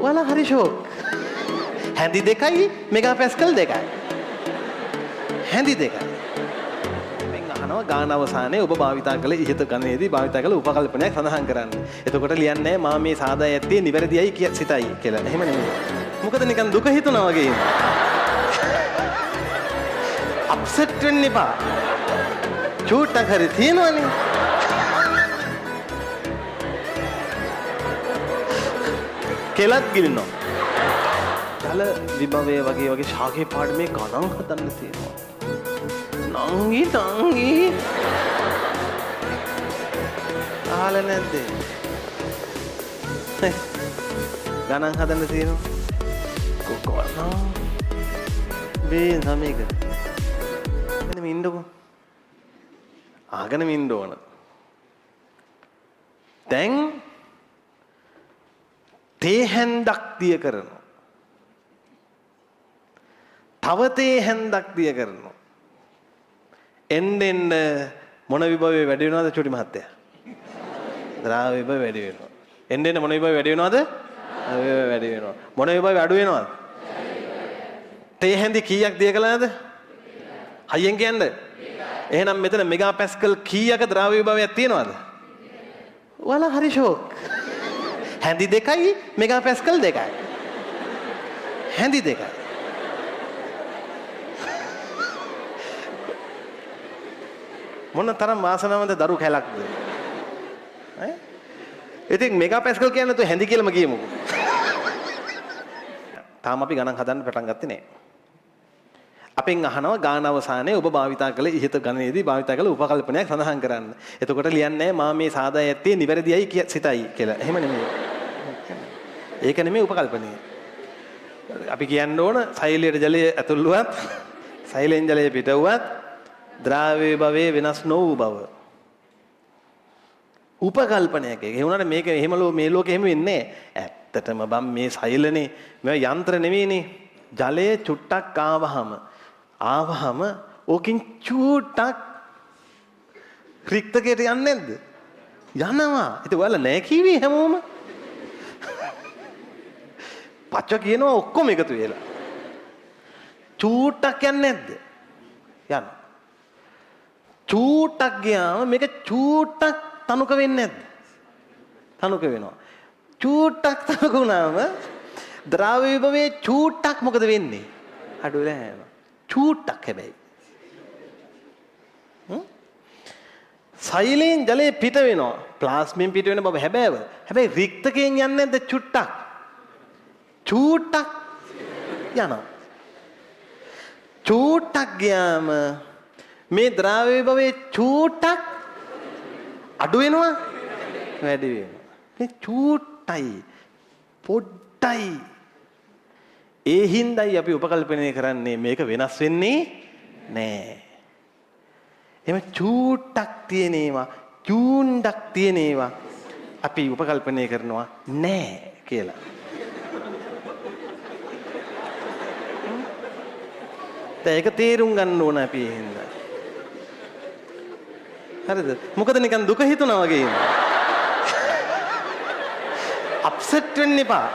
ඔයාලා හරි ෂෝක්. හැඳි දෙකයි මෙගා පැස්කල් දෙකයි. හැඳි දෙකයි. මෙන් අහනවා ගාන අවසානයේ ඔබ භාවිතා කළ ඉහත ගණනේදී භාවිතා කළ උපකල්පනයක් සඳහන් කරන්න. එතකොට ලියන්නේ මා මේ සාදා ඇත්තේ නිවැරදියයි කිය සිතයි කියලා. එහෙම නෙමෙයි. මොකද නිකන් දුක හිතුණා වගේ. අප්සෙට් වෙන්න එපා. චූට්ටක් හරි තියෙනවනේ. කෙලත් ගිලිනවා. ජල විභවය වගේ ශාකේ පාඩමේ ගණන් හදන්න තියෙනවා. නංගි අහලා නැද්ද? ගණන් හදන්න තියෙනවා. කොකවන්න මේ සමීක මෙන්න මින්ඩකෝ ආගෙන මින්ඩ ඕන. දැන් තේ හැන්දක් දිය කරනවා. තව තේ හැන්දක් දිය කරනවා. එන්න මොන විභවයේ වැඩි වෙනවද චුටි මහත්තයා? ද්‍රාව විභව වැඩි වෙනවා. එන්න මොන විභව වැඩි වෙනවද? වැඩි වෙනවා. මොන විභව අඩු වෙනවද? තේ හැන්දි කීයක් දිය කළාද? හයියෙන් කියන්න. එහෙනම් මෙතන මෙගා පැස්කල් කීයක ද්‍රාව විභවයක් තියෙනවද? ඔයාලා හරි ෂෝක්. හැඳි දෙකයි මෙගා පැස්කල් දෙකයි. හැඳි දෙකයි. මොන තරම් වාසනාවන්ත දරු කැලක්ද? ඉතින් මෙගා පැස්කල් කියන්නේ තු හැඳි කියලාම කියමුකෝ. තාම අපි ගණන් හදන්න පටන් ගත්තේ නෑ. අපෙන් අහනවා ගාන අවසානයේ ඔබ භාවිතා කළ ඉහත ගණනේදී භාවිතා කළ උපකල්පනයක් සඳහන් කරන්න. එතකොට ලියන්නේ මා මේ සාදා ඇත්තේ නිවැරදියයි කිය සිතයි කියලා. එහෙම නෙමෙයි. ඒක නෙමෙයි උපකල්පනය. අපි කියන්න ඕන සෛලයට ජලය ඇතුළුවත් සෛලෙන් ජලය පිටවුවත් ද්‍රාව්‍ය භවයේ වෙනස් නොවූ බව. උපකල්පනයක්. ඒ වුණාට මේක එහෙම මේ ලෝකෙ එහෙම වෙන්නේ නැහැ. ඇත්තටම බම් මේ සෛලනේ මේ යන්ත්‍ර නෙවෙයිනේ. ජලය චුට්ටක් ආවහම ඕකින් චුට්ටක් රික්තකයට යන්නේ නැද්ද? යනවා. ඉතින් ඔයාලා නැහැ කිව්වේ හැමෝම. පච්ච කියනවා ඔක්කොම එකතු වෙලා. චූට්ටක් යන්නේ නැද්ද? යනවා. චූට්ටක් ගියාම මේක චූට්ටක් තනුක වෙන්නේ නැද්ද? තනුක වෙනවා. චූට්ටක් තනුක වුණාම ද්‍රාව්‍ය විභවයේ චූට්ටක් මොකද වෙන්නේ? අඩු වෙලා යනවා. චූට්ටක් හැබැයි. සෛලයෙන් ජලය පිට වෙනවා. ප්ලාස්මෙන් පිට වෙන බව හැබැයි රික්තකයෙන් යන්නේ නැද්ද චුට්ටක්? චූට්ටක් යනවා. චූට්ටක් ගියාම මේ ද්‍රාව්‍ය විභවයේ චූට්ටක් අඩු වෙනවා වැඩි වෙනවා. මේ චූට්ටයි පොඩ්ඩයි. ඒ හින්දායි අපි උපකල්පනය කරන්නේ මේක වෙනස් වෙන්නේ නෑ. එහෙම චූට්ටක් තියෙන ඒවා චූණ්ඩක් තියෙන ඒවා අපි උපකල්පනය කරනවා නෑ කියලා. ඒක තේරුම් ගන්න ඕන අපි හින්දා. හරිද? මොකද නිකන් දුක හිතුණා වගේ. අප්සෙට් වෙන්න එපා.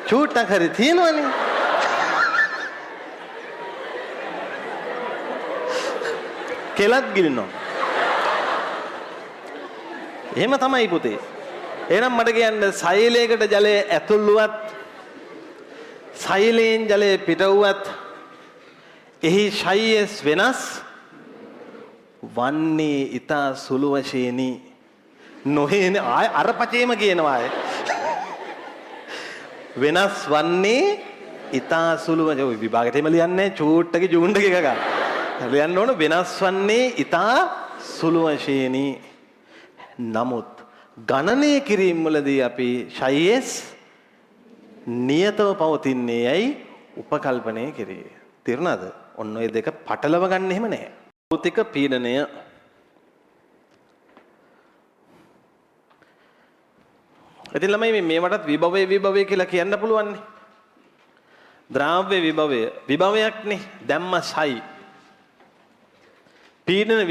චූට්ටක් හරි තියෙනවනේ. කෙලත් ගිලිනවා. එහෙම තමයි පුතේ. එහෙනම් මට කියන්න සෛලයකට ජලය ඇතුළුවත් සෛලයෙන් ජලය පිටවුවත් එහි ශය්‍යස් වෙනස් වන්නේ ඊතා සුළු වශයෙනි. නොහේන ආය අර පචේම කියනවා ආය. වෙනස් වන්නේ ඊතා සුළු වශයෙන් විභාගෙට එම ලියන්නේ චූට්ටගේ ජූණ්ඩගේ එකක. ලියන්න ඕන වෙනස් වන්නේ ඊතා සුළු වශයෙනි. නමුත් ගණනය කිරීම වලදී අපි ශය්‍යස් නියතව පවතින්නේ යයි උපකල්පනය කෙරේ. තේරුණාද? ඔන්න ඔය දෙක පටලව ගන්න එහෙම නැහැ. භෞතික පීඩනය ඉතින් ළමයි මේවටත් විභවය කියලා කියන්න පුළුවන් නේ. ද්‍රාව්‍ය විභවයක්නේ දැම්මසයි. පීඩන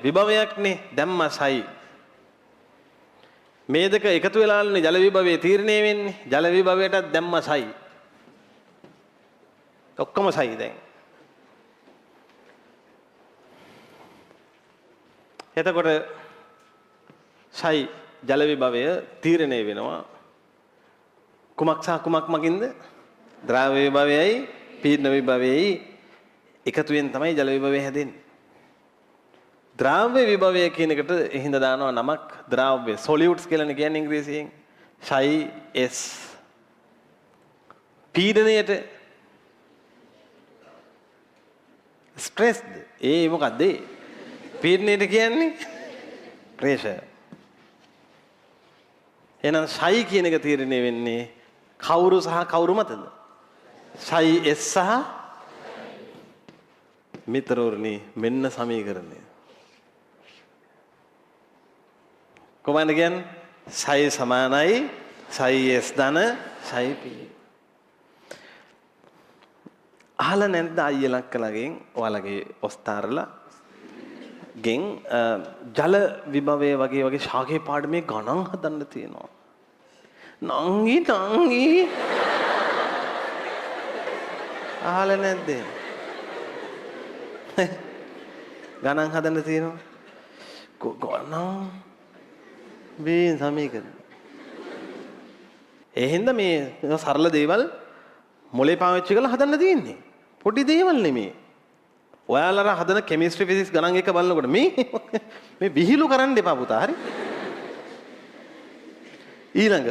විභවයක්නේ දැම්මසයි. මේ දෙක එකතු වෙලානේ ජල විභවයේ තීරණය වෙන්නේ. ජල විභවයටත් දැම්ම සයි. ඔක්කොම සයි දැන්. එතකොට සයි ජල විභවය තීරණය වෙනවා. කුමක් සහ කුමක් මගින්ද? ද්‍රාව්‍ය විභවයයි පීඩන විභවයයි එකතුවෙන් තමයි ජල විභවය හැදෙන්නේ. ද්‍රාව්‍ය විභවය කියන එකට හිඳ දානවා නමක් ද්‍රාව්‍ය සොලියුට්ස් කියලානේ කියන්නේ ඉංග්‍රීසියෙන්. සයි S. පීඩනයට ස්ට්‍රෙස්ද. ඒ මොකද්ද? පීඩනයට කියන්නේ ප්‍රෙෂර්. එහෙනම් සයි කියන එක තීරණය වෙන්නේ කවුරු සහ කවුරු මතද? සයි S සහ මිත්‍රවරුනි මෙන්න සමීකරණය. කොහොමද කියන්නේ? සයි සමානයි සයි S ධන සයි P. අහලා නැද්ද අයියලක් කලගෙන් ඔයාලගේ ඔස්තාරලා ගෙන් ජල විභවය වගේ ශාකේ පාඩමේ ගණන් හදන්න තියෙනවා. නංගි අහලා නැද්ද? ගණන් හදන්න තියෙනවා. ගණන් මේ සමීකරණ. ඒ හින්දා මේ සරල දේවල් මොලේ පාවිච්චි කරලා හදන්න තියෙන්නේ. පොඩි දේවල් නෙමෙයි. ඔයාලා හදන කෙමිස්ට්‍රි ෆිසික්ස් ගණන් එක බලනකොට මේ විහිළු කරන්න එපා පුතා. හරි? ඊළඟ